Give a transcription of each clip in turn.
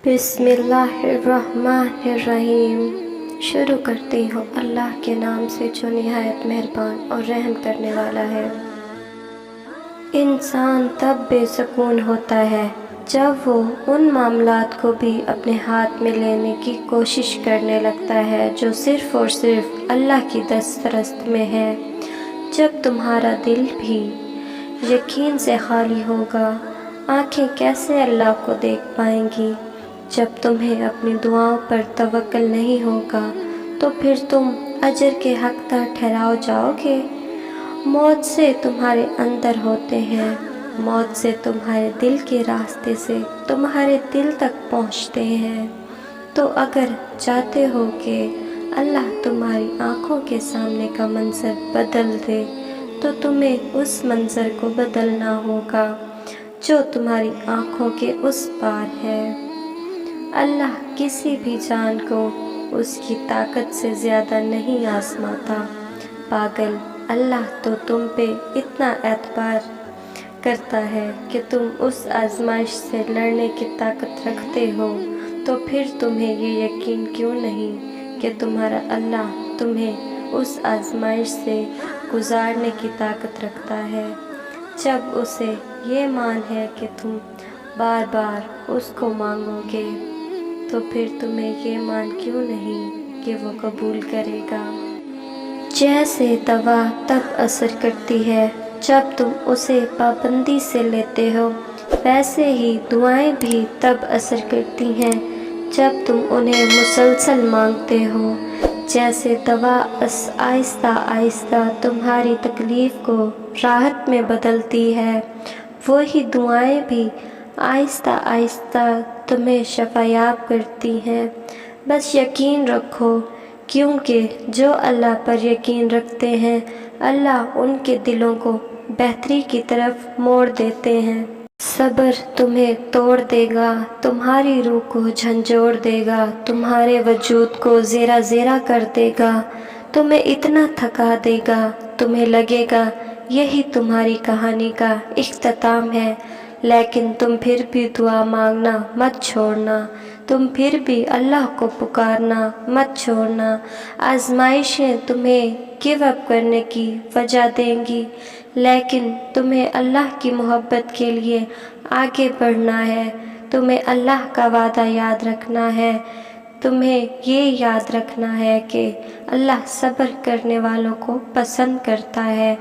بسم اللہ الرحمن الرحیم۔ شروع کرتی ہوں اللہ کے نام سے جو نہایت مہربان اور رحم کرنے والا ہے۔ انسان تب بے سکون ہوتا ہے جب وہ ان معاملات کو بھی اپنے ہاتھ میں لینے کی کوشش کرنے لگتا ہے جو صرف اور صرف اللہ کی دسترست میں ہے۔ جب تمہارا دل بھی یقین سے خالی ہوگا، آنکھیں کیسے اللہ کو دیکھ پائیں گی؟ جب تمہیں اپنی دعاؤں پر توکل نہیں ہوگا تو پھر تم اجر کے حقدار ٹھہراؤ جاؤ گے۔ موت سے تمہارے اندر ہوتے ہیں، موت سے تمہارے دل کے راستے سے تمہارے دل تک پہنچتے ہیں۔ تو اگر چاہتے ہو کہ اللہ تمہاری آنکھوں کے سامنے کا منظر بدل دے تو تمہیں اس منظر کو بدلنا ہوگا جو تمہاری آنکھوں کے اس پار ہے۔ اللہ کسی بھی جان کو اس کی طاقت سے زیادہ نہیں آزماتا۔ پاگل، اللہ تو تم پہ اتنا اعتبار کرتا ہے کہ تم اس آزمائش سے لڑنے کی طاقت رکھتے ہو، تو پھر تمہیں یہ یقین کیوں نہیں کہ تمہارا اللہ تمہیں اس آزمائش سے گزارنے کی طاقت رکھتا ہے؟ جب اسے یہ مان ہے کہ تم بار بار اس کو مانگو گے تو پھر تمہیں یہ مان کیوں نہیں کہ وہ قبول کرے گا؟ جیسے دوا تب اثر کرتی ہے جب تم اسے پابندی سے لیتے ہو، ویسے ہی دعائیں بھی تب اثر کرتی ہیں جب تم انہیں مسلسل مانگتے ہو۔ جیسے دوا آہستہ آہستہ تمہاری تکلیف کو راحت میں بدلتی ہے، وہی دعائیں بھی آہستہ آہستہ تمہیں شفایاب کرتی ہیں۔ بس یقین رکھو، کیونکہ جو اللہ پر یقین رکھتے ہیں اللہ ان کے دلوں کو بہتری کی طرف موڑ دیتے ہیں۔ صبر تمہیں توڑ دے گا، تمہاری روح کو جھنجھوڑ دے گا، تمہارے وجود کو زیرہ زیرہ کر دے گا، تمہیں اتنا تھکا دے گا، تمہیں لگے گا یہی تمہاری کہانی کا اختتام ہے۔ لیکن تم پھر بھی دعا مانگنا مت چھوڑنا، تم پھر بھی اللہ کو پکارنا مت چھوڑنا۔ آزمائشیں تمہیں گیو اپ کرنے کی وجہ دیں گی، لیکن تمہیں اللہ کی محبت کے لیے آگے بڑھنا ہے۔ تمہیں اللہ کا وعدہ یاد رکھنا ہے، تمہیں یہ یاد رکھنا ہے کہ اللہ صبر کرنے والوں کو پسند کرتا ہے۔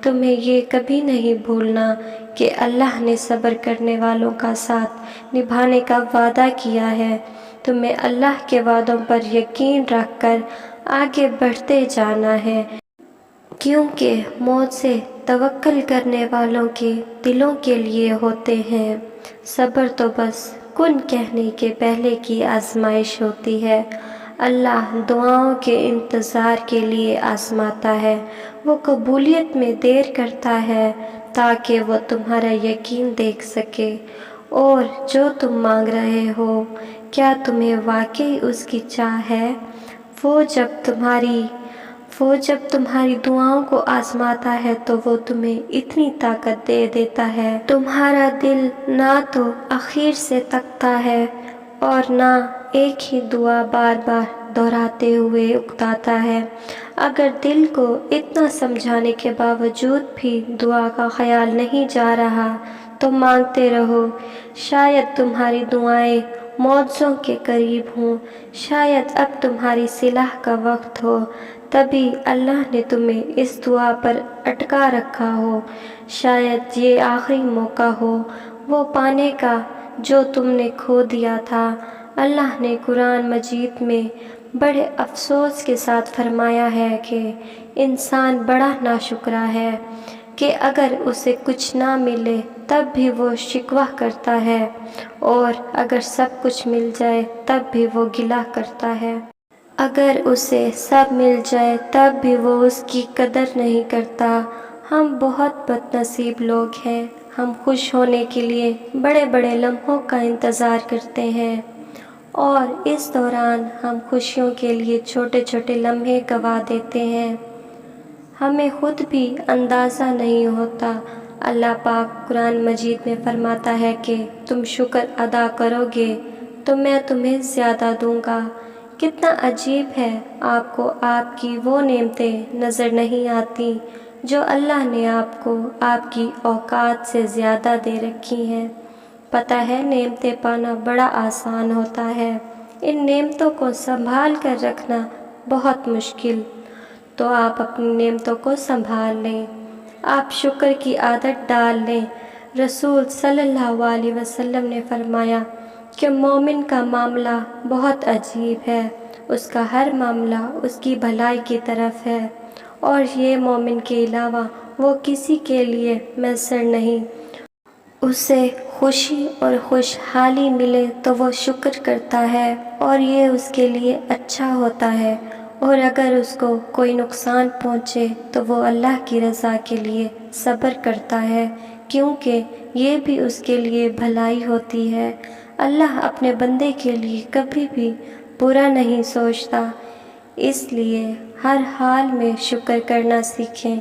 تمہیں یہ کبھی نہیں بھولنا کہ اللہ نے صبر کرنے والوں کا ساتھ نبھانے کا وعدہ کیا ہے۔ تمہیں اللہ کے وعدوں پر یقین رکھ کر آگے بڑھتے جانا ہے، کیونکہ موت سے توکل کرنے والوں کے دلوں کے لیے ہوتے ہیں۔ صبر تو بس کن کہنے کے پہلے کی آزمائش ہوتی ہے۔ اللہ دعاؤں کے انتظار کے لیے آزماتا ہے، وہ قبولیت میں دیر کرتا ہے تاکہ وہ تمہارا یقین دیکھ سکے۔ اور جو تم مانگ رہے ہو، کیا تمہیں واقعی اس کی چاہ ہے؟ وہ جب تمہاری دعاؤں کو آزماتا ہے تو وہ تمہیں اتنی طاقت دے دیتا ہے، تمہارا دل نہ تو اخیر سے تکتا ہے اور نہ ایک ہی دعا بار بار دہراتے ہوئے اکتاتا ہے۔ اگر دل کو اتنا سمجھانے کے باوجود بھی دعا کا خیال نہیں جا رہا تو مانگتے رہو، شاید تمہاری دعائیں معجزوں کے قریب ہوں، شاید اب تمہاری صلاح کا وقت ہو، تبھی اللہ نے تمہیں اس دعا پر اٹکا رکھا ہو، شاید یہ آخری موقع ہو وہ پانے کا جو تم نے کھو دیا تھا۔ اللہ نے قرآن مجید میں بڑے افسوس کے ساتھ فرمایا ہے کہ انسان بڑا ناشکرا ہے کہ اگر اسے کچھ نہ ملے تب بھی وہ شکوہ کرتا ہے، اور اگر سب کچھ مل جائے تب بھی وہ گلہ کرتا ہے۔ اگر اسے سب مل جائے تب بھی وہ اس کی قدر نہیں کرتا۔ ہم بہت بد نصیب لوگ ہیں، ہم خوش ہونے کے لیے بڑے بڑے لمحوں کا انتظار کرتے ہیں اور اس دوران ہم خوشیوں کے لیے چھوٹے چھوٹے لمحے گنوا دیتے ہیں، ہمیں خود بھی اندازہ نہیں ہوتا۔ اللہ پاک قرآن مجید میں فرماتا ہے کہ تم شکر ادا کرو گے تو میں تمہیں زیادہ دوں گا۔ کتنا عجیب ہے، آپ کو آپ کی وہ نعمتیں نظر نہیں آتی جو اللہ نے آپ کو آپ کی اوقات سے زیادہ دے رکھی ہیں۔ پتہ ہے نعمتیں پانا بڑا آسان ہوتا ہے، ان نعمتوں کو سنبھال کر رکھنا بہت مشکل۔ تو آپ اپنی نعمتوں کو سنبھال لیں، آپ شکر کی عادت ڈال لیں۔ رسول صلی اللہ علیہ وسلم نے فرمایا کہ مومن کا معاملہ بہت عجیب ہے، اس کا ہر معاملہ اس کی بھلائی کی طرف ہے، اور یہ مومن کے علاوہ وہ کسی کے لیے میسر نہیں۔ اسے خوشی اور خوشحالی ملے تو وہ شکر کرتا ہے اور یہ اس کے لیے اچھا ہوتا ہے، اور اگر اس کو کوئی نقصان پہنچے تو وہ اللہ کی رضا کے لیے صبر کرتا ہے، کیونکہ یہ بھی اس کے لیے بھلائی ہوتی ہے۔ اللہ اپنے بندے کے لیے کبھی بھی برا نہیں سوچتا، اس لیے ہر حال میں شکر کرنا سیکھیں،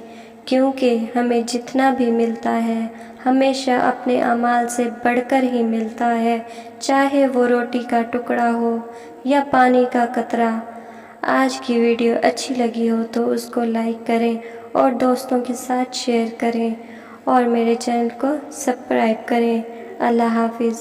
کیونکہ ہمیں جتنا بھی ملتا ہے ہمیشہ اپنے اعمال سے بڑھ کر ہی ملتا ہے، چاہے وہ روٹی کا ٹکڑا ہو یا پانی کا قطرہ۔ آج کی ویڈیو اچھی لگی ہو تو اس کو لائک کریں اور دوستوں کے ساتھ شیئر کریں، اور میرے چینل کو سبسکرائب کریں۔ اللہ حافظ۔